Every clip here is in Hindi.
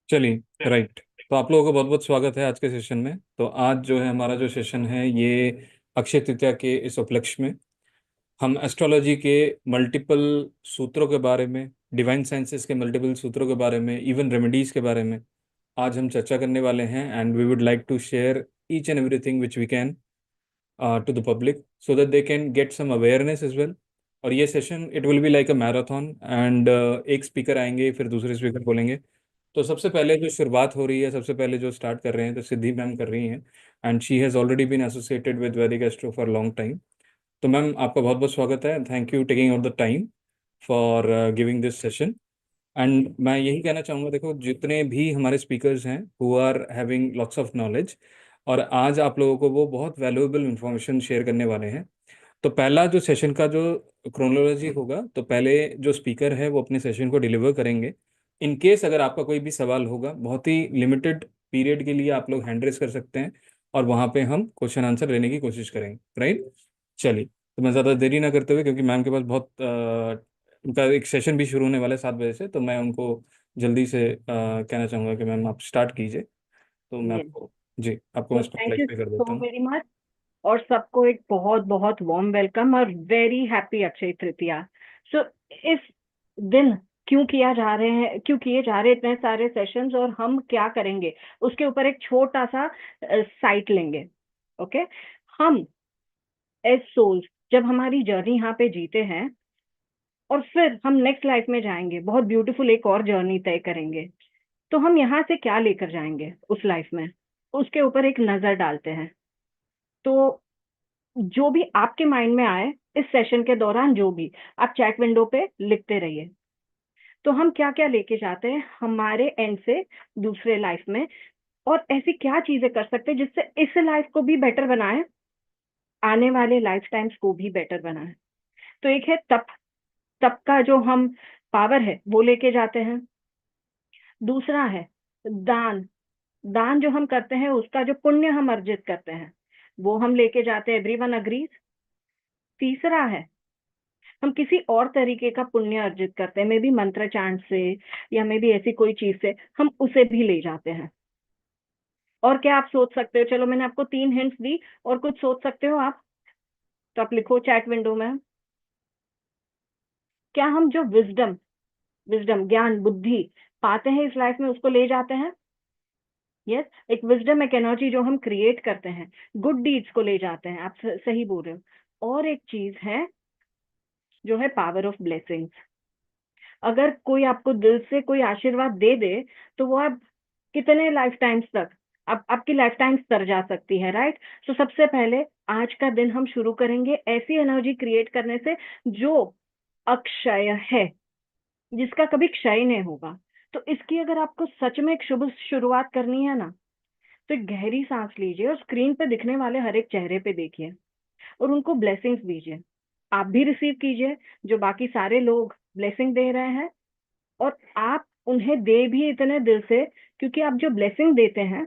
चलिए। राइट। तो आप लोगों का बहुत बहुत स्वागत है आज के सेशन में। तो आज जो है हमारा जो सेशन है ये अक्षय तृतीया के इस उपलक्ष्य में हम एस्ट्रोलॉजी के मल्टीपल सूत्रों के बारे में, डिवाइन साइंसेस के मल्टीपल सूत्रों के बारे में, इवन रेमेडीज के बारे में आज हम चर्चा करने वाले हैं। And we would like to share each and everything which we can to the public so that they can get some awareness as well। और ये session it will be like a marathon and एक स्पीकर आएंगे फिर दूसरे स्पीकर बोलेंगे। तो सबसे पहले जो शुरुआत हो रही है, सबसे पहले जो स्टार्ट कर रहे हैं तो सिद्धि मैम कर रही हैं। And she has already been associated with Vedic Astro for long time. तो मैम आपका बहुत बहुत स्वागत है। Thank you taking out the time for giving this session. And मैं यही कहना चाहूँगा, देखो जितने भी हमारे स्पीकर्स हैं who are having lots of knowledge, और आज आप लोगों को वो बहुत वैल्यूएबल इंफॉर्मेशन शेयर करने वाले हैं। तो पहला जो सेशन का जो क्रोनोलॉजी होगा, तो पहले जो स्पीकर है वो अपने सेशन को डिलीवर करेंगे। इन केस अगर आपका कोई भी सवाल होगा, बहुत ही लिमिटेड पीरियड के लिए आप लोग हैंड रेस कर सकते हैं और वहाँ पे हम क्वेश्चन आंसर लेने की कोशिश करेंगे। राइट। चलिए, तो मैं ज़्यादा देरी ना करते हुए, क्योंकि मैम के पास बहुत उनका एक सेशन भी शुरू होने वाला है 7 बजे से, तो मैं उनको जल्दी से कहना चाहूँगा कि मैम आप स्टार्ट कीजिए। तो मैं यस। आपको, जी आपको तो मैं थैंक स्पॉटलाइट यू पे कर सो देता हूँ। Very much. और सबको एक बहुत बहुत वार्म वेलकम और वेरी हैप्पी अक्षय तृतीया। सो इस दिन क्यों किए जा रहे इतने सारे सेशंस और हम क्या करेंगे उसके ऊपर एक छोटा सा साइट लेंगे। ओके। हम एज सोल्स जब हमारी जर्नी यहाँ पे जीते हैं और फिर हम नेक्स्ट लाइफ में जाएंगे, बहुत ब्यूटीफुल एक और जर्नी तय करेंगे, तो हम यहाँ से क्या लेकर जाएंगे उस लाइफ में, उसके ऊपर एक नजर डालते हैं। तो जो भी आपके माइंड में आए इस सेशन के दौरान, जो भी आप चैट विंडो पे लिखते रहिए। तो हम क्या क्या लेके जाते हैं हमारे एंड से दूसरे लाइफ में, और ऐसी क्या चीजें कर सकते हैं जिससे इस लाइफ को भी बेटर बनाए, आने वाले लाइफ टाइम्स को भी बेटर बनाए। तो एक है तप। तप का जो हम पावर है वो लेके जाते हैं। दूसरा है दान। दान जो हम करते हैं उसका जो पुण्य हम अर्जित करते हैं वो हम लेके जाते हैं। Everyone agrees. तीसरा है हम किसी और तरीके का पुण्य अर्जित करते हैं, मे बी मंत्र चांट से या मे बी ऐसी कोई चीज से हम उसे भी ले जाते हैं। और क्या आप सोच सकते हो? चलो मैंने आपको 3 हिंट्स दी, और कुछ सोच सकते हो आप? तो आप लिखो चैट विंडो में। क्या हम जो विजडम विजडम ज्ञान बुद्धि पाते हैं इस लाइफ में उसको ले जाते हैं? यस। एक विजडम एक एनर्जी जो हम क्रिएट करते हैं, गुड डीड्स को ले जाते हैं। आप सही बोल रहे हो। और एक चीज है जो है पावर ऑफ ब्लेसिंग्स। अगर कोई आपको दिल से कोई आशीर्वाद दे दे तो वो आप कितने लाइफ टाइम्स तक, आपकी लाइफ टाइम्स तर जा सकती है, राइट? तो सबसे पहले आज का दिन हम शुरू करेंगे ऐसी एनर्जी क्रिएट करने से जो अक्षय है, जिसका कभी क्षय नहीं होगा। तो इसकी अगर आपको सच में एक शुभ शुरुआत करनी है ना, तो एक गहरी सांस लीजिए और स्क्रीन पे दिखने वाले हर एक चेहरे पे देखिए और उनको ब्लेसिंग्स दीजिए। आप भी रिसीव कीजिए जो बाकी सारे लोग ब्लेसिंग दे रहे हैं, और आप उन्हें दे भी इतने दिल से, क्योंकि आप जो ब्लेसिंग देते हैं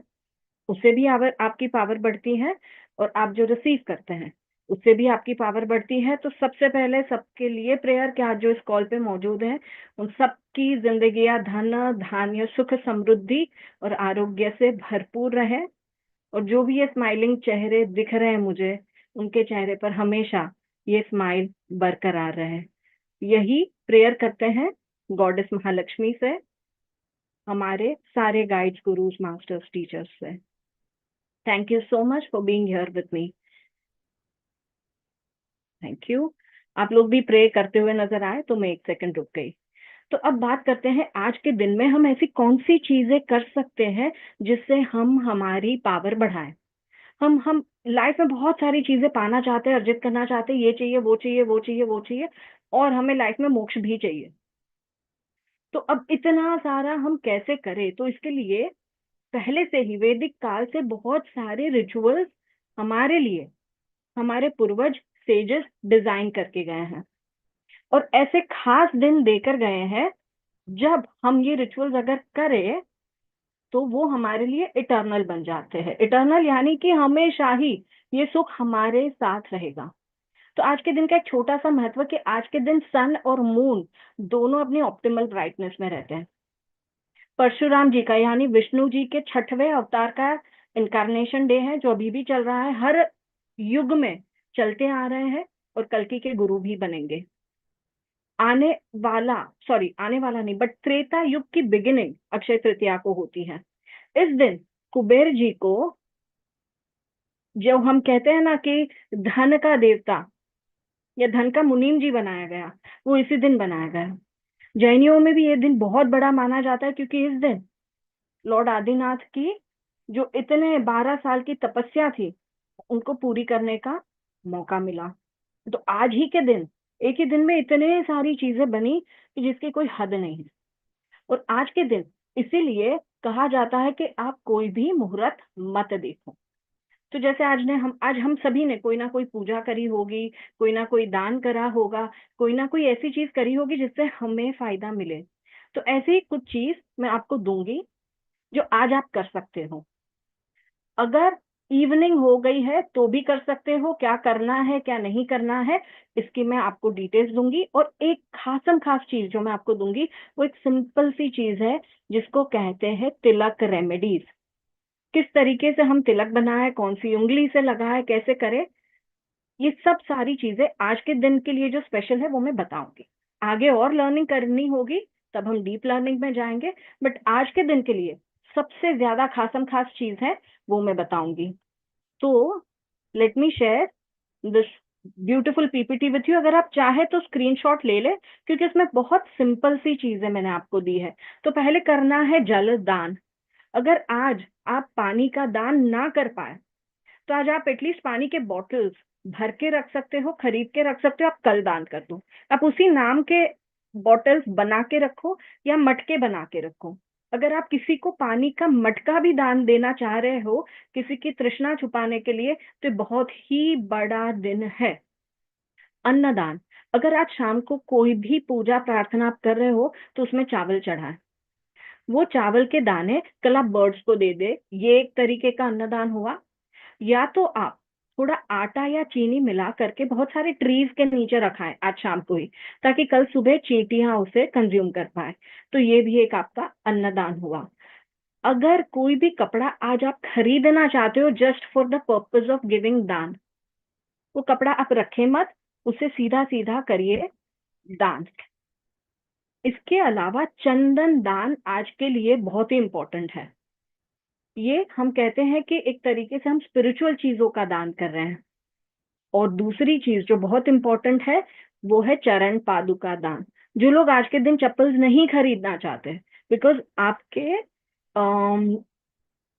उससे भी आपकी पावर बढ़ती है, और आप जो रिसीव करते हैं उससे भी आपकी पावर बढ़ती है। तो सबसे पहले सबके लिए प्रेयर कि आज जो इस कॉल पे मौजूद हैं उन सबकी जिंदगियां धन धान्य सुख समृद्धि और आरोग्य से भरपूर रहे। और जो भी ये स्माइलिंग चेहरे दिख रहे हैं मुझे, उनके चेहरे पर हमेशा ये स्माइल बरकरार रहे। यही प्रेयर करते हैं गॉडेस महालक्ष्मी से, हमारे सारे गाइड्स गुरुज मास्टर्स टीचर्स से। Thank you so much for being here with me. Thank you. आप लोग भी प्रे करते हुए नजर आए तो मैं 1 सेकंड रुक गई। तो अब बात करते हैं आज के दिन में हम ऐसी कौन सी चीजें कर सकते हैं जिससे हम हमारी पावर बढ़ाएं। हम लाइफ में बहुत सारी चीजें पाना चाहते हैं, अर्जित करना चाहते हैं, ये चाहिए वो चाहिए वो चाहिए वो चाहिए, और हमें लाइफ में मोक्ष भी चाहिए। तो अब इतना सारा हम कैसे करें? तो इसके लिए पहले से ही वैदिक काल से बहुत सारे रिचुअल्स हमारे लिए हमारे पूर्वज सेजेस डिजाइन करके गए हैं, और ऐसे खास दिन देकर गए हैं जब हम ये रिचुअल्स अगर करें तो वो हमारे लिए इटर्नल बन जाते हैं। इटर्नल यानी कि हमेशा ही ये सुख हमारे साथ रहेगा। तो आज के दिन का एक छोटा सा महत्व कि आज के दिन सन और मून दोनों अपनी ऑप्टिमल ब्राइटनेस में रहते हैं। परशुराम जी का, यानी विष्णु जी के 6वें अवतार का इनकारनेशन डे है, जो अभी भी चल रहा है, हर युग में चलते आ रहे हैं और कल्कि के गुरु भी बनेंगे। आने वाला, सॉरी आने वाला नहीं, बट त्रेता युग की बिगिनिंग अक्षय तृतीया को होती है। इस दिन कुबेर जी को, जो हम कहते हैं ना कि धन का देवता या धन का मुनीम जी बनाया गया, वो इसी दिन बनाया गया। जैनियों में भी ये दिन बहुत बड़ा माना जाता है, क्योंकि इस दिन लॉर्ड आदिनाथ की जो इतने 12 साल की तपस्या थी, उनको पूरी करने का मौका मिला। तो आज ही के दिन, एक ही दिन में इतने सारी चीजें बनी कि जिसकी कोई हद नहीं है। और आज के दिन इसीलिए कहा जाता है कि आप कोई भी मुहूर्त मत देखो। तो जैसे आज हम सभी ने कोई ना कोई पूजा करी होगी, कोई ना कोई दान करा होगा, कोई ना कोई ऐसी चीज करी होगी जिससे हमें फायदा मिले। तो ऐसे ही कुछ चीज मैं आपको दूंगी जो आज आप कर सकते हो। अगर इवनिंग हो गई है तो भी कर सकते हो, क्या करना है क्या नहीं करना है इसकी मैं आपको डिटेल्स दूंगी। और एक खासम खास चीज जो मैं आपको दूंगी, वो एक सिंपल सी चीज है, जिसको कहते हैं तिलक रेमेडीज। किस तरीके से हम तिलक बनाए, कौन सी उंगली से लगाए, कैसे करें, ये सब सारी चीजें आज के दिन के लिए जो स्पेशल है वो मैं बताऊंगी। आगे और लर्निंग करनी होगी तब हम डीप लर्निंग में जाएंगे, बट आज के दिन के लिए सबसे ज्यादा खासम खास चीज है वो मैं बताऊंगी। तो let me share this beautiful PPT with you. अगर आप चाहे तो स्क्रीनशॉट ले ले, क्योंकि इसमें बहुत सिंपल सी चीजें मैंने आपको दी है। तो पहले करना है जल दान। अगर आज आप पानी का दान ना कर पाए, तो आज आप एटलीस्ट पानी के बॉटल्स भर के रख सकते हो, खरीद के रख सकते हो, आप कल दान कर दो। आप उसी नाम के बॉटल्स बना के रखो या मटके बना के रखो। अगर आप किसी को पानी का मटका भी दान देना चाह रहे हो, किसी की तृष्णा छुपाने के लिए, तो बहुत ही बड़ा दिन है। अन्नदान, अगर आज शाम को कोई भी पूजा प्रार्थना आप कर रहे हो तो उसमें चावल चढ़ाए, वो चावल के दाने कल आप बर्ड्स को दे दे, ये एक तरीके का अन्नदान हुआ। या तो आप थोड़ा आटा या चीनी मिला करके बहुत सारे ट्रीज के नीचे रखाएं आज शाम को ही, ताकि कल सुबह चींटियां उसे कंज्यूम कर पाए। तो ये भी एक आपका अन्नदान हुआ। अगर कोई भी कपड़ा आज आप खरीदना चाहते हो just for the purpose of giving दान, वो कपड़ा आप रखे मत, उसे सीधा सीधा करिए दान। इसके अलावा चंदन दान आज के लिए बहुत ही इंपॉर्टेंट है। ये हम कहते हैं कि एक तरीके से हम स्पिरिचुअल चीजों का दान कर रहे हैं। और दूसरी चीज जो बहुत इंपॉर्टेंट है, वो है चरण पादुका दान। जो लोग आज के दिन चप्पल नहीं खरीदना चाहते, बिकॉज आपके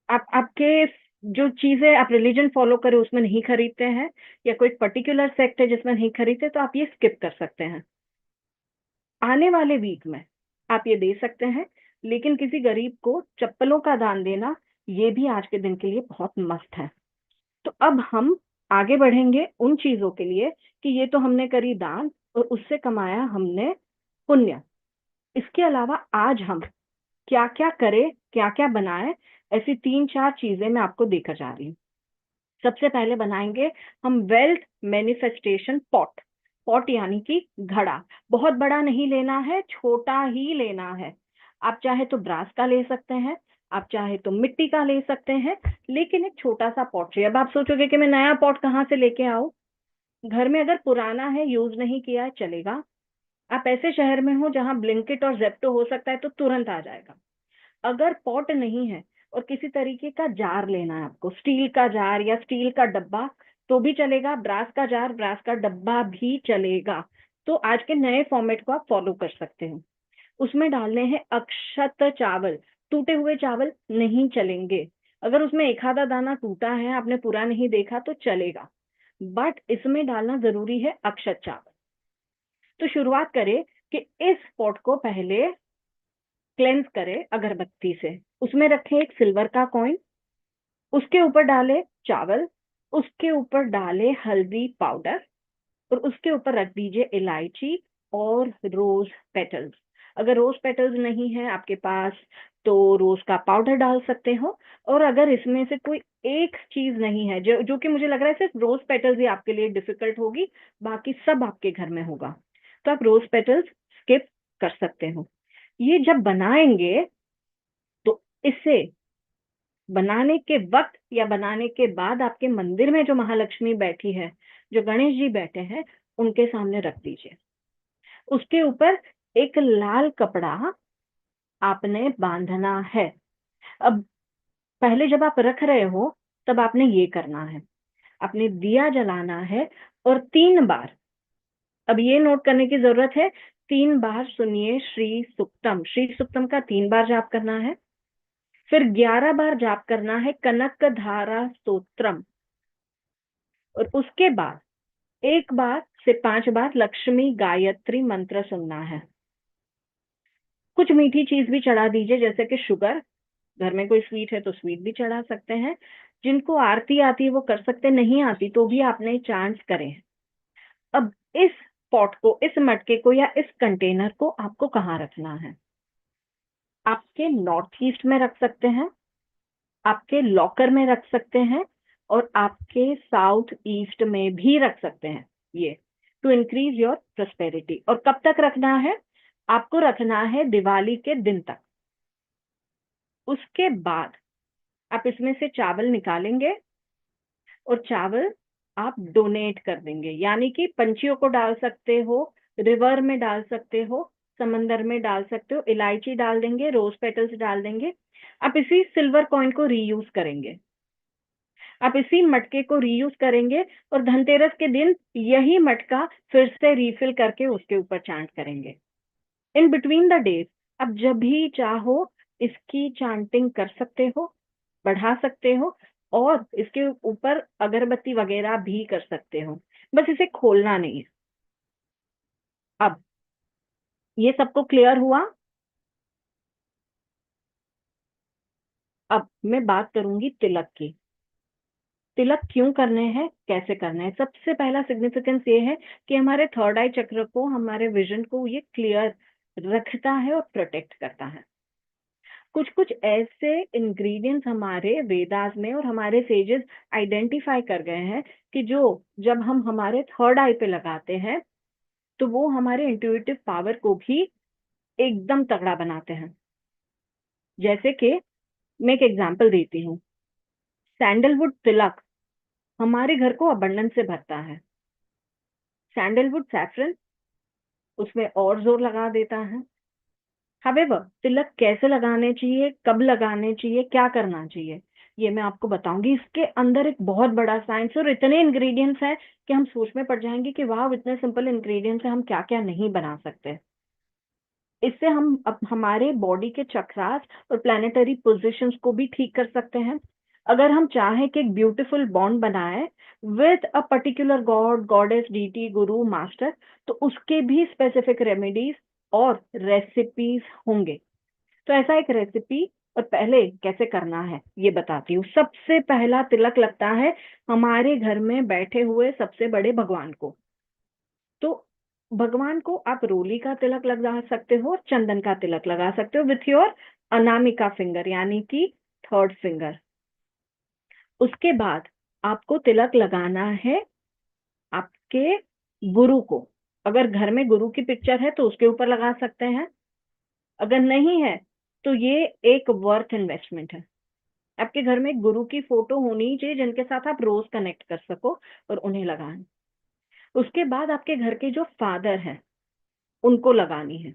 आपके जो चीजें आप रिलीजन फॉलो करें उसमें नहीं खरीदते हैं, या कोई पर्टिकुलर सेक्ट है जिसमें नहीं खरीदते, तो आप ये स्किप कर सकते हैं। आने वाले वीक में आप ये दे सकते हैं, लेकिन किसी गरीब को चप्पलों का दान देना, ये भी आज के दिन के लिए बहुत मस्त है। तो अब हम आगे बढ़ेंगे उन चीजों के लिए कि ये तो हमने करी दान और उससे कमाया हमने पुण्य। इसके अलावा आज हम क्या क्या करें, क्या क्या बनाए, ऐसी 3-4 चीजें मैं आपको देकर जा रही हूँ। सबसे पहले बनाएंगे हम वेल्थ मैनिफेस्टेशन पॉट। पॉट यानी कि घड़ा। बहुत बड़ा नहीं लेना है, छोटा ही लेना है। आप चाहे तो ब्रास का ले सकते हैं, आप चाहे तो मिट्टी का ले सकते हैं, लेकिन एक छोटा सा पॉट चाहिए। अब आप सोचोगे कि मैं नया पॉट कहाँ से लेके आऊं। घर में अगर पुराना है, यूज नहीं किया है, चलेगा। आप ऐसे शहर में हो जहां ब्लिंकिट और जेप्टो हो सकता है तो तुरंत आ जाएगा। अगर पॉट नहीं है और किसी तरीके का जार लेना है आपको, स्टील का जार या स्टील का डब्बा, तो भी चलेगा। ब्रास का जार, ब्रास का डब्बा भी चलेगा। तो आज के नए फॉर्मेट को आप फॉलो कर सकते हैं। उसमें डालने हैं अक्षत चावल। टूटे हुए चावल नहीं चलेंगे। अगर उसमें एक आधा दाना टूटा है, आपने पूरा नहीं देखा, तो चलेगा, बट इसमें डालना जरूरी है अक्षत चावल। तो शुरुआत करें कि इस पॉट को पहले क्लेंस करें अगरबत्ती से। उसमें रखें एक सिल्वर का कॉइन, उसके ऊपर डाले चावल, उसके ऊपर डाले हल्दी पाउडर, और उसके ऊपर रख दीजिए इलायची और रोज पेटल्स। अगर रोज पेटल्स नहीं है आपके पास, तो रोज का पाउडर डाल सकते हो। और अगर इसमें से कोई एक चीज नहीं है, जो जो कि मुझे लग रहा है सिर्फ रोज पेटल्स ही आपके लिए डिफिकल्ट होगी, बाकी सब आपके घर में होगा, तो आप रोज पेटल्स स्किप कर सकते हो। ये जब बनाएंगे इसे बनाने के वक्त या बनाने के बाद आपके मंदिर में जो महालक्ष्मी बैठी है, जो गणेश जी बैठे हैं, उनके सामने रख दीजिए। उसके ऊपर एक लाल कपड़ा आपने बांधना है। अब पहले जब आप रख रहे हो तब आपने ये करना है, आपने दिया जलाना है और 3 बार, अब ये नोट करने की जरूरत है, 3 बार सुनिए श्री सुक्तम। श्री सुक्तम का 3 बार जाप करना है। फिर 11 बार जाप करना है कनक धारा स्तोत्रम। और उसके बाद 1 बार से 5 बार लक्ष्मी गायत्री मंत्र सुनना है। कुछ मीठी चीज भी चढ़ा दीजिए, जैसे कि शुगर, घर में कोई स्वीट है तो स्वीट भी चढ़ा सकते हैं। जिनको आरती आती है वो कर सकते, नहीं आती तो भी आपने चांट्स करें। अब इस पॉट को, इस मटके को या इस कंटेनर को आपको कहाँ रखना है? आपके नॉर्थ ईस्ट में रख सकते हैं, आपके लॉकर में रख सकते हैं, और आपके साउथ ईस्ट में भी रख सकते हैं, ये टू इंक्रीज योर प्रोस्पेरिटी। और कब तक रखना है? आपको रखना है दिवाली के दिन तक। उसके बाद आप इसमें से चावल निकालेंगे और चावल आप डोनेट कर देंगे, यानी कि पंछियों को डाल सकते हो, रिवर में डाल सकते हो, समंदर में डाल सकते हो, इलायची डाल देंगे, रोज पेटल्स डाल देंगे। आप इसी सिल्वर कॉइन को रीयूज करेंगे, आप इसी मटके को रीयूज करेंगे, और धनतेरस के दिन यही मटका फिर से रिफिल करके उसके ऊपर चांट करेंगे। इन बिटवीन द डेज आप जब भी चाहो इसकी चांटिंग कर सकते हो, बढ़ा सकते हो, और इसके ऊपर अगरबत्ती वगैरह भी कर सकते हो, बस इसे खोलना नहीं है। अब ये सबको क्लियर हुआ? अब मैं बात करूंगी तिलक की। तिलक क्यों करने हैं, कैसे करने हैं? सबसे पहला सिग्निफिकेंस ये है कि हमारे थर्ड आई चक्र को, हमारे विजन को ये क्लियर रखता है और प्रोटेक्ट करता है। कुछ कुछ ऐसे इंग्रेडिएंट्स हमारे वेदास में और हमारे सेजेस आइडेंटिफाई कर गए हैं कि जो जब हम हमारे थर्ड आई पे लगाते हैं तो वो हमारे इंट्यूटिव पावर को भी एकदम तगड़ा बनाते हैं। जैसे कि मैं एक एग्जांपल देती हूँ, सैंडलवुड तिलक हमारे घर को अबंडेंस से भरता है। सैंडलवुड सैफरन उसमें और जोर लगा देता है। हावेवर तिलक कैसे लगाने चाहिए, कब लगाने चाहिए, क्या करना चाहिए, ये मैं आपको बताऊंगी। इसके अंदर एक बहुत बड़ा साइंस और इतने इंग्रेडिएंट्स हैं कि हम सोच में पड़ जाएंगे कि वाह, इतने सिंपल इंग्रेडिएंट्स से हम क्या क्या नहीं बना सकते। इससे हम अब हमारे बॉडी के चक्रास और प्लानिटरी पोजीशंस को भी ठीक कर सकते हैं। अगर हम चाहें कि एक ब्यूटीफुल बॉन्ड बनाए with a particular god, goddess, deity, guru, master, तो उसके भी स्पेसिफिक रेमेडीज और रेसिपीज होंगे। तो ऐसा एक रेसिपी और पहले कैसे करना है ये बताती हूँ। सबसे पहला तिलक लगता है हमारे घर में बैठे हुए सबसे बड़े भगवान को। तो भगवान को आप रोली का तिलक लगा सकते हो और चंदन का तिलक लगा सकते हो विथ योर अनामिका फिंगर, यानी कि थर्ड फिंगर। उसके बाद आपको तिलक लगाना है आपके गुरु को। अगर घर में गुरु की पिक्चर है तो उसके ऊपर लगा सकते हैं, अगर नहीं है तो ये एक वर्थ इन्वेस्टमेंट है। आपके घर में गुरु की फोटो होनी चाहिए जिनके साथ आप रोज कनेक्ट कर सको, और उन्हें लगाएं। उसके बाद आपके घर के जो फादर हैं उनको लगानी है।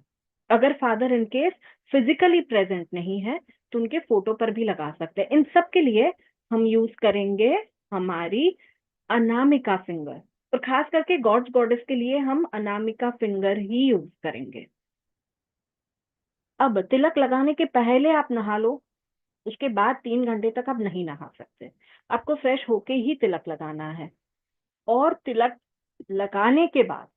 अगर father in case physically present नहीं है तो उनके फोटो पर भी लगा सकते हैं। इन सब के लिए हम यूज करेंगे हमारी अनामिका फिंगर, और खास करके गॉड्स गॉडेस के लिए हम अनामिका फिंगर ही यूज करेंगे। अब तिलक लगाने के पहले आप नहा लो, उसके बाद 3 घंटे तक आप नहीं नहा सकते। आपको फ्रेश होके ही तिलक लगाना है। और तिलक लगाने के बाद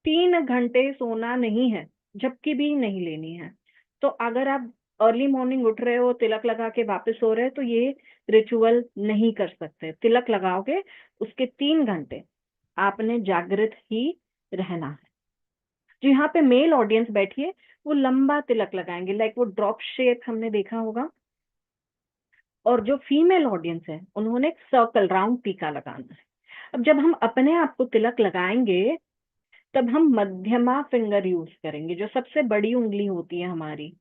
3 घंटे सोना नहीं है, झपकी भी नहीं लेनी है। तो अगर आप अर्ली मॉर्निंग उठ रहे हो, तिलक लगा के वापस सो रहे हो, तो ये रिचुअल नहीं कर सकते। तिलक लगाओगे उसके 3 घंटे आपने जागृत ही रहना है। जो यहाँ पे मेल ऑडियंस बैठी है वो लंबा तिलक लगाएंगे, लाइक वो ड्रॉप शेप हमने देखा होगा। और जो फीमेल ऑडियंस है उन्होंने एक सर्कल राउंड टीका लगाना है। अब जब हम अपने आप को तिलक लगाएंगे तब हम मध्यमा फिंगर यूज करेंगे, जो सबसे बड़ी उंगली होती है हमारी।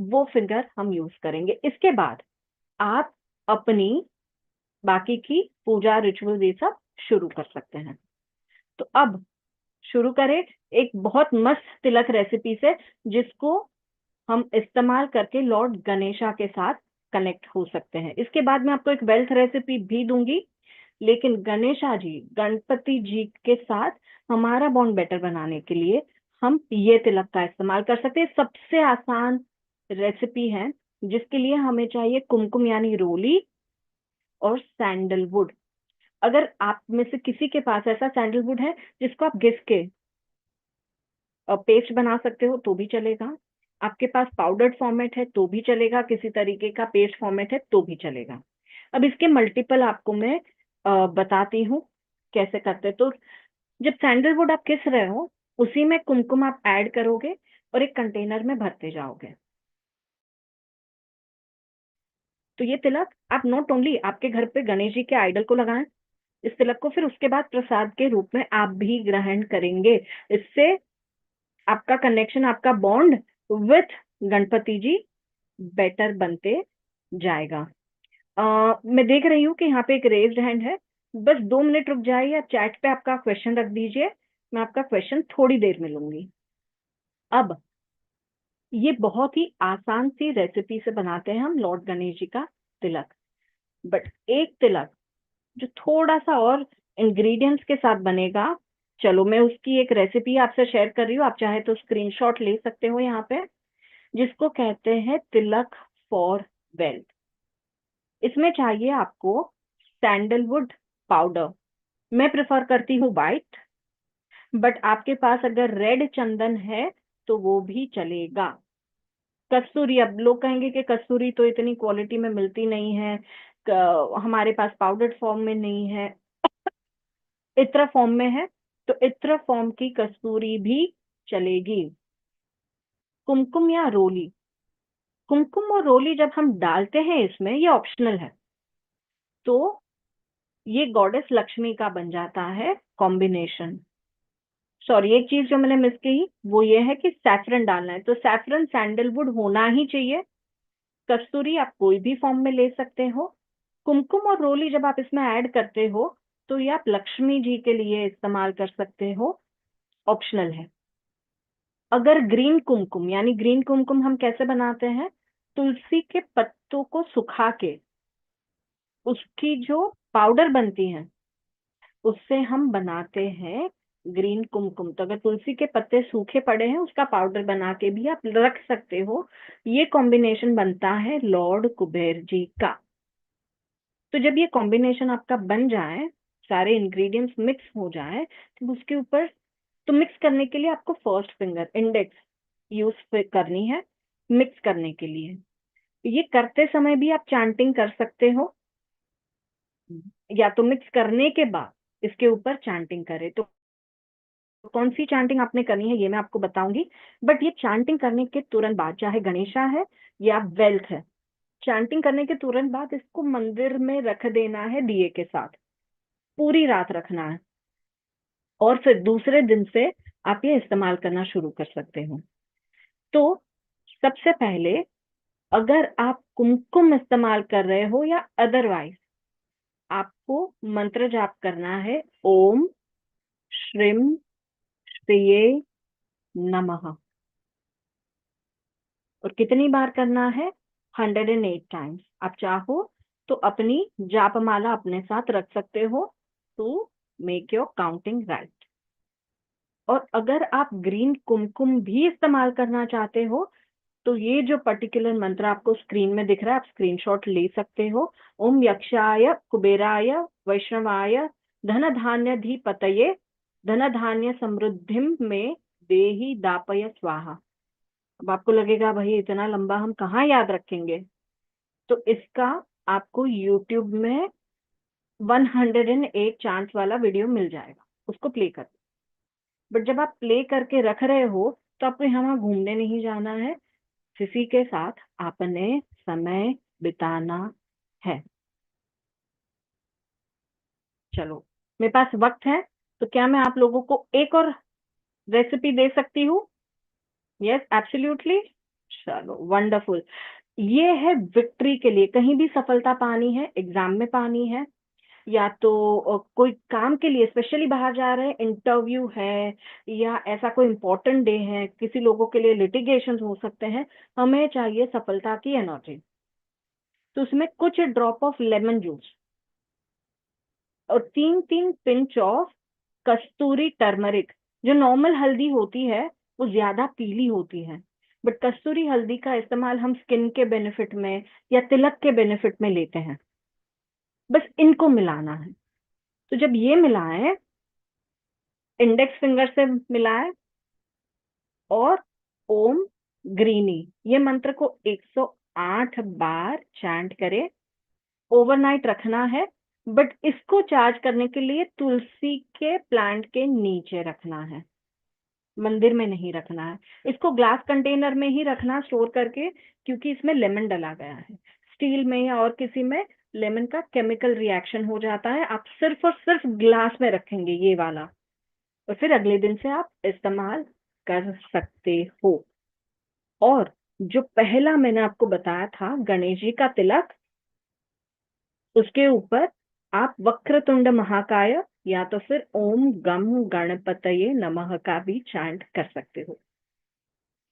वो फिंगर हम यूज करेंगे। इसके बाद आप अपनी बाकी की पूजा रिचुअल ये सब शुरू कर सकते हैं। तो अब शुरू करें एक बहुत मस्त तिलक रेसिपी से, जिसको हम इस्तेमाल करके लॉर्ड गणेशा के साथ कनेक्ट हो सकते हैं। इसके बाद मैं आपको एक वेल्थ रेसिपी भी दूंगी, लेकिन गणेशा जी, गणपति जी के साथ हमारा बॉन्ड बेटर बनाने के लिए हम ये तिलक का इस्तेमाल कर सकते हैं। सबसे आसान रेसिपी है, जिसके लिए हमें चाहिए कुमकुम यानी रोली और सैंडलवुड। अगर आप में से किसी के पास ऐसा सैंडलवुड है जिसको आप घिस के पेस्ट बना सकते हो तो भी चलेगा, आपके पास पाउडर्ड फॉर्मेट है तो भी चलेगा, किसी तरीके का पेस्ट फॉर्मेट है तो भी चलेगा। अब इसके मल्टीपल आपको मैं बताती हूँ कैसे करते हैं। तो जब सैंडलवुड आप घिस रहे हो, उसी में कुमकुम आप ऐड करोगे और एक कंटेनर में भरते जाओगे। तो ये तिलक आप नॉट ओनली आपके घर पे गणेश जी के आइडल को लगाएं, इस तिलक को फिर उसके बाद प्रसाद के रूप में आप भी ग्रहण करेंगे। इससे आपका कनेक्शन, आपका bond with Ganpati ji better बनते जाएगा। मैं देख रही हूँ कि यहाँ पे एक रेज्ड हैंड है। बस 2 मिनट रुक जाइए, आप चैट पे आपका क्वेश्चन रख दीजिए, मैं आपका क्वेश्चन थोड़ी देर में लूंगी। अब ये बहुत ही आसान सी रेसिपी से बनाते हैं हम लॉर्ड गणेश जी का तिलक। बट एक तिलक जो थोड़ा सा और इंग्रेडिएंट्स के साथ बनेगा, चलो मैं उसकी एक रेसिपी आपसे शेयर कर रही हूँ, आप चाहे तो स्क्रीनशॉट ले सकते हो यहाँ पे, जिसको कहते हैं तिलक फॉर वेल्थ। इसमें चाहिए आपको सैंडलवुड पाउडर, मैं प्रेफर करती हूँ वाइट, बट आपके पास अगर रेड चंदन है तो वो भी चलेगा। कस्तूरी, अब लोग कहेंगे कि कस्तूरी तो इतनी क्वालिटी में मिलती नहीं है, हमारे पास पाउडर्ड फॉर्म में नहीं है, इत्र फॉर्म में है, तो इत्र फॉर्म की कस्तूरी भी चलेगी। कुमकुम या रोली, कुमकुम और रोली जब हम डालते हैं इसमें, ये ऑप्शनल है, तो ये गॉडेस लक्ष्मी का बन जाता है कॉम्बिनेशन। सॉरी, एक चीज जो मैंने मिस की वो ये है कि सैफरन डालना है, तो सैफरन सैंडलवुड होना ही चाहिए। कस्तूरी आप कोई भी फॉर्म में ले सकते हो। कुमकुम और रोली जब आप इसमें ऐड करते हो, तो ये आप लक्ष्मी जी के लिए इस्तेमाल कर सकते हो, ऑप्शनल है। अगर ग्रीन कुमकुम, यानी ग्रीन कुमकुम हम कैसे बनाते हैं, तुलसी के पत्तों को सुखा के उसकी जो पाउडर बनती है उससे हम बनाते हैं ग्रीन कुमकुम। तो अगर तुलसी के पत्ते सूखे पड़े हैं, उसका पाउडर बना के भी आप रख सकते हो। ये कॉम्बिनेशन बनता है लॉर्ड कुबेर जी का। तो जब ये कॉम्बिनेशन आपका बन जाए, सारे इंग्रेडिएंट्स मिक्स हो जाए, तो उसके ऊपर, तो मिक्स करने के लिए आपको फर्स्ट फिंगर इंडेक्स यूज करनी है मिक्स करने के लिए। ये करते समय भी आप चैंटिंग कर सकते हो, या तो मिक्स करने के बाद इसके ऊपर चैंटिंग करें। तो कौन सी चैंटिंग आपने करनी है ये मैं आपको बताऊंगी, बट ये चैंटिंग करने के तुरंत बाद, चाहे गणेशा है या वेल्थ है, चैंटिंग करने के तुरंत बाद इसको मंदिर में रख देना है दिए के साथ, पूरी रात रखना है, और फिर दूसरे दिन से आप ये इस्तेमाल करना शुरू कर सकते हो। तो सबसे पहले, अगर आप कुमकुम इस्तेमाल कर रहे हो या अदरवाइज, आपको मंत्र जाप करना है ओम श्रीम श्रीये नमः। और कितनी बार करना है? 108 टाइम्स। आप चाहो तो अपनी जापमाला अपने साथ रख सकते हो to make your counting right. और अगर आप ग्रीन कुमकुम भी इस्तेमाल करना चाहते हो, तो ये जो पर्टिकुलर मंत्र आपको स्क्रीन में दिख रहा है, आप स्क्रीनशॉट ले सकते हो। ओम यक्षाय कुबेराय वैष्णवाय धन धान्य धीपतये धन धान्य समृद्धिम में देहि दापय स्वाहा। अब आपको लगेगा भाई इतना लंबा हम कहाँ याद रखेंगे, तो इसका आपको YouTube में 108 चांस वाला वीडियो मिल जाएगा, उसको प्ले कर। बट जब आप प्ले करके रख रहे हो, तो आपको यहाँ घूमने नहीं जाना है, किसी के साथ आपने समय बिताना है। चलो, मेरे पास वक्त है, तो क्या मैं आप लोगों को एक और रेसिपी दे सकती हूँ? Yes, absolutely. चलो वंडरफुल। ये है विक्ट्री के लिए, कहीं भी सफलता पानी है, एग्जाम में पानी है, या तो कोई काम के लिए स्पेशली बाहर जा रहे हैं, इंटरव्यू है, या ऐसा कोई इंपॉर्टेंट डे है, किसी लोगों के लिए लिटिगेशन हो सकते हैं, हमें चाहिए सफलता की एनर्जी। तो उसमें कुछ ड्रॉप ऑफ लेमन जूस और 3-3 पिंच ऑफ कस्तूरी टर्मरिक। जो नॉर्मल हल्दी होती है वो ज्यादा पीली होती है, बट कस्तूरी हल्दी का इस्तेमाल हम स्किन के बेनिफिट में या तिलक के बेनिफिट में लेते हैं। बस इनको मिलाना है। तो जब ये मिलाएं, इंडेक्स फिंगर से मिलाएं, और ओम ग्रीनी ये मंत्र को 108 बार चैंट करें। ओवरनाइट रखना है, बट इसको चार्ज करने के लिए तुलसी के प्लांट के नीचे रखना है, मंदिर में नहीं रखना है। इसको ग्लास कंटेनर में ही रखना स्टोर करके, क्योंकि इसमें लेमन डला गया है। स्टील में या और किसी में लेमन का केमिकल रिएक्शन हो जाता है। आप सिर्फ और सिर्फ ग्लास में रखेंगे ये वाला, और फिर अगले दिन से आप इस्तेमाल कर सकते हो। और जो पहला मैंने आपको बताया था गणेश जी का तिलक, उसके ऊपर आप वक्रतुंड महाकाय या तो फिर ओम गम गणपतये नमः का भी चैंट कर सकते हो।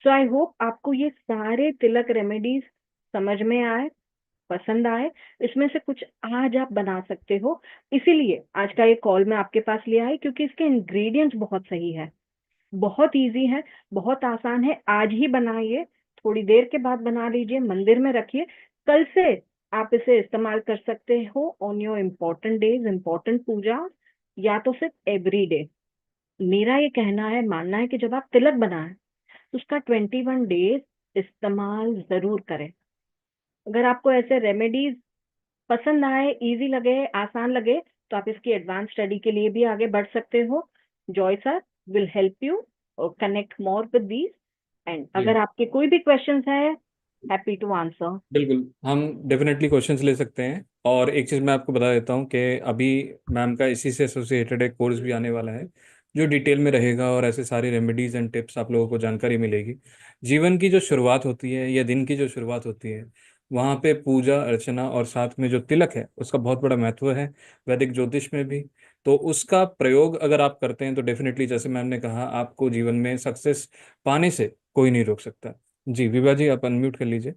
सो आई होप आपको ये सारे तिलक रेमेडीज समझ में आए, पसंद आए। इसमें से कुछ आज आप बना सकते हो। इसीलिए आज का ये कॉल मैं आपके पास ले आई, क्योंकि इसके इंग्रेडिएंट्स बहुत सही है, बहुत इजी है, बहुत आसान है। आज ही बनाइए, थोड़ी देर के बाद बना लीजिए, मंदिर में रखिए। कल से आप इसे इस्तेमाल कर सकते हो on your important days, important puja, या तो फिर एवरी डे। मेरा ये कहना है, मानना है कि जब आप तिलक बनाएं तो उसका 21 डेज इस्तेमाल जरूर करें। अगर आपको ऐसे रेमेडीज पसंद आए, इजी लगे, आसान लगे, तो आप इसकी एडवांस स्टडी के लिए भी आगे बढ़ सकते हो। Joy sir will help you connect more with these. And जी अगर आपके कोई भी क्वेश्चंस है, हैप्पी टू आंसर। बिल्कुल, हम डेफिनेटली क्वेश्चंस ले सकते हैं। और एक चीज़ मैं आपको बता देता हूँ कि अभी मैम का इसी से एसोसिएटेड एक कोर्स भी आने वाला है, जो डिटेल में रहेगा और ऐसे सारी रेमेडीज एंड टिप्स आप लोगों को जानकारी मिलेगी। जीवन की जो शुरुआत होती है या दिन की जो शुरुआत होती है, वहाँ पे पूजा अर्चना और साथ में जो तिलक है उसका बहुत बड़ा महत्व है वैदिक ज्योतिष में भी। तो उसका प्रयोग अगर आप करते हैं तो डेफिनेटली, जैसे मैम ने कहा, आपको जीवन में सक्सेस पाने से कोई नहीं रोक सकता। जी विभा जी, आप अनम्यूट कर लीजिए।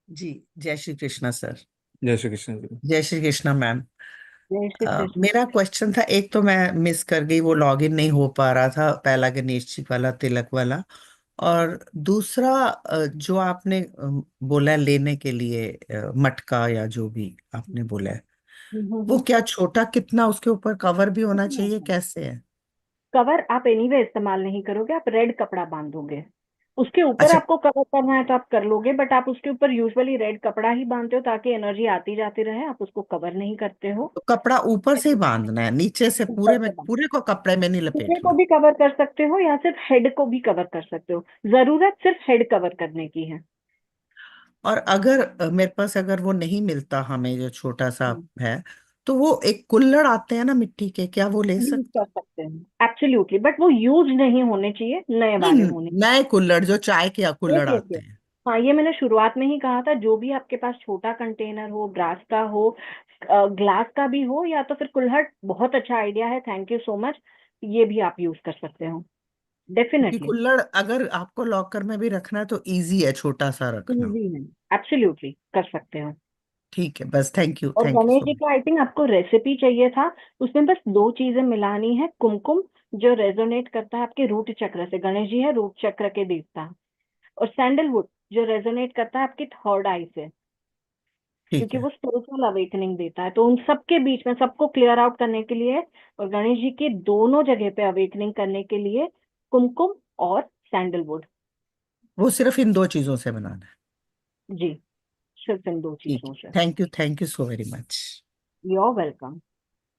जी, जय श्री कृष्णा सर। जय श्री कृष्ण जी। जय श्री कृष्णा मैम। जय श्री कृष्ण। मेरा क्वेश्चन था, एक तो मैं मिस कर गई, वो लॉगिन नहीं हो पा रहा था, पहला गणेश जी वाला तिलक वाला। और दूसरा जो आपने बोला है लेने के लिए, मटका या जो भी आपने बोला है, वो क्या छोटा, कितना उसके ऊपर कवर भी होना चाहिए, कैसे है? कवर आप एनीवे इस्तेमाल नहीं करोगे, आप रेड कपड़ा बांधोगे। उसके ऊपर अच्छा, आपको कवर करना है तो आप कर लोगे, बट आप उसके ऊपर यूजुअली रेड कपड़ा ही बांधते हो ताकि एनर्जी आती जाती रहे, आप उसको कवर नहीं करते हो। तो कपड़ा ऊपर से ही बांधना है, नीचे से ऊपर पूरे में, से बांध, पूरे को कपड़े में नहीं पूरे लपेटना? को भी कवर कर सकते हो या सिर्फ हेड को भी कवर कर सकते हो। जरूरत सिर्फ हेड कवर करने की है। और अगर मेरे पास अगर वो नहीं मिलता, हमें जो छोटा सा हम्म। है, तो वो एक कुल्हड़ आते हैं ना मिट्टी के, क्या वो ले यूज सकते? कर सकते हैं एब्सोल्युटली, बट वो यूज नहीं होने चाहिए, नए नहीं, वाले होने। नए कुल्हड़ जो चाय के यस कुल्हड़ यस आते यस। हैं। हाँ, ये मैंने शुरुआत में ही कहा था, जो भी आपके पास छोटा कंटेनर हो, ब्रास का हो, ग्लास का भी हो, या तो फिर कुल्हड़, बहुत अच्छा आइडिया है, थैंक यू सो मच। ये भी आप यूज कर सकते हो क्योंकि डेफिनेटली। कुल्हड़ अगर आपको लॉकर में भी रखना है तो इजी है छोटा सा रखना। इजी है, एब्सोल्युटली कर सकते हो। ठीक है, बस और thank you Ganesh so ji much. का आई थिंक आपको रेसिपी चाहिए था। उसमें बस दो चीजें मिलानी है, कुमकुम जो रेजोनेट करता है आपके रूट चक्र से, गणेश जी है रूट चक्र के देवता, और सैंडलवुड जो रेजोनेट करता है आपकी थर्ड आई से, ठीक क्योंकि है। वो स्पिरिचुअल अवेकनिंग देता है। तो उन सबके बीच में सबको क्लियर आउट करने के लिए और गणेश जी की दोनों जगह पे अवेकनिंग करने के लिए कुमकुम और सैंडलवुड। वो सिर्फ इन दो चीजों से बनाना है? जी, सिर्फ इन दो ठीक चीजों है, से। Thank you so very much. You are welcome.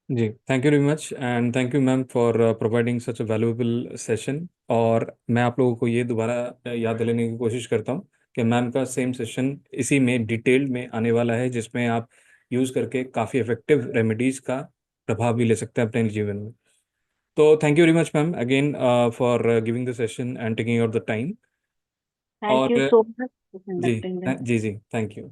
जी thank you very much and thank you ma'am for providing such a valuable session. और मैं आप लोगों को ये दोबारा याद दिलाने की कोशिश करता हूँ कि मैम का सेम सेशन इसी में डिटेल में आने वाला है, जिसमें आप यूज़ करके काफ़ी इफेक्टिव रेमेडीज़ का प्रभाव भी ले सकते हैं अपने जीवन में। तो thank you very much ma'am again for giving the session and taking out the time. Thank you और सो मच फॉर जी कंडक्टिंग दिस। जी जी थैंक यू।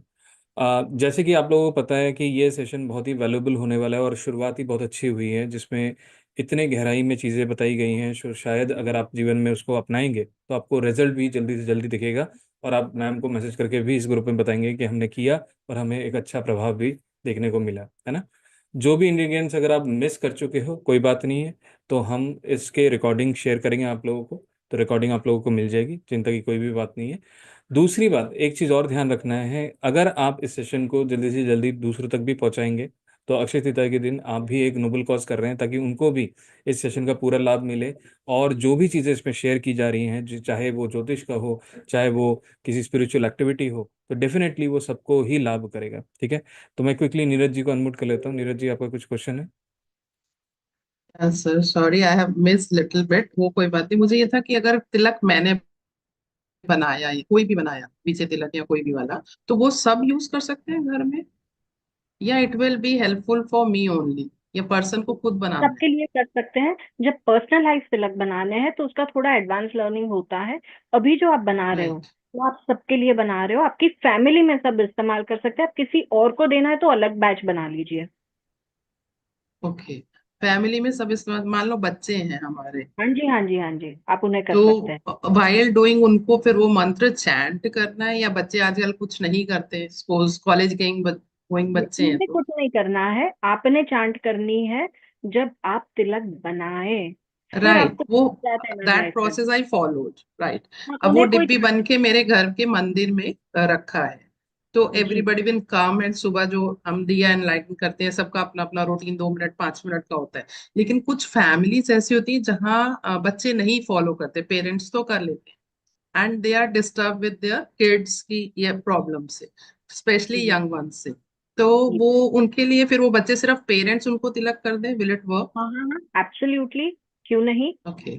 जैसे कि आप लोगों को पता है कि ये सेशन बहुत ही वैल्यूएबल होने वाला है और शुरुआत ही बहुत अच्छी हुई है, जिसमें इतने गहराई में चीज़ें बताई गई हैं, शायद अगर आप जीवन में उसको अपनाएंगे तो आपको रिजल्ट भी जल्दी से जल्दी दिखेगा, और आप मैम को मैसेज करके भी इस ग्रुप में बताएंगे कि हमने किया और हमें एक अच्छा प्रभाव भी देखने को मिला, है ना। जो भी इंग्रेडिएंट्स अगर आप मिस कर चुके हो कोई बात नहीं है, तो हम इसके रिकॉर्डिंग शेयर करेंगे आप लोगों को, तो रिकॉर्डिंग आप लोगों को मिल जाएगी, चिंता की कोई भी बात नहीं है। दूसरी बात, एक चीज़ और ध्यान रखना है, अगर आप इस सेशन को जल्दी से जल्दी दूसरों तक भी पहुंचाएंगे तो अक्षय तृतीया के दिन आप भी एक नोबल कॉज कर रहे हैं, ताकि उनको भी इस सेशन का पूरा लाभ मिले। और जो भी चीज़ें इसमें शेयर की जा रही हैं, चाहे वो ज्योतिष का हो, चाहे वो किसी स्पिरिचुअल एक्टिविटी हो, तो डेफिनेटली वो सबको ही लाभ करेगा। ठीक है, तो मैं क्विकली नीरज जी को अनम्यूट कर लेता हूँ। नीरज जी, आपका कुछ क्वेश्चन है? Sir sorry, I have miss little bit. वो कोई बात नहीं, मुझे ये था कि अगर तिलक मैंने बनाया या कोई भी बनाया, पीछे तिलक या कोई भी वाला, तो वो सब यूज कर सकते हैं घर में, या it will be helpful for me only, या पर्सन को खुद बनाना है? सबके लिए कर सकते हैं। जब पर्सनलाइज तिलक बनाने हैं तो उसका थोड़ा एडवांस लर्निंग होता है। अभी जो आप बना रहे हो राइट। वो आप सबके लिए बना रहे हो, आपकी फैमिली में सब इस्तेमाल कर सकते हैं। आप किसी और को देना है तो अलग बैच बना लीजिए। ओके। फैमिली में सब इस्तेमाल, मान लो बच्चे हैं हमारे, हाँ जी, हाँ जी, हाँ जी, आप उन्हें कर सकते हैं। तो वाइल डूइंग उनको फिर वो मंत्र चैंट करना है, या बच्चे आजकल कुछ नहीं करते, सपोज कॉलेज गोइंग बच्चे हैं मुझे तो? कुछ नहीं करना है, आपने चांट करनी है। जब आप तिलक बनाए फिर राइट, आपको वो जाते दैट एनर्जाइज करना। Process I followed, right. हाँ, अब वो उन्हें कोई डिब्बी बन के मेरे घर के मंदिर में रखा है, तो जी, एवरीबडी विल कम, एंड सुबह जो हम दिया एनलाइटन करते हैं, सबका अपना अपना रूटीन 2 मिनट 5 मिनट का होता है। लेकिन कुछ फैमिलीज ऐसी होती है जहाँ बच्चे नहीं फॉलो करते, पेरेंट्स तो कर लेते हैं, and they are disturb with their kids की ये प्रॉब्लम से, स्पेशली जी, यंग वन से। तो जी। वो उनके लिए फिर वो बच्चे सिर्फ पेरेंट्स उनको तिलक कर दे, विल इट वर्क? हाँ, हाँ, हाँ, एब्सोल्युटली। क्यों नहीं? Okay. Okay,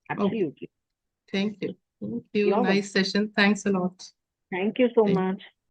absolutely. thank you. Thank you. Your welcome. Nice session. Thanks a lot. Thank you so Thank much.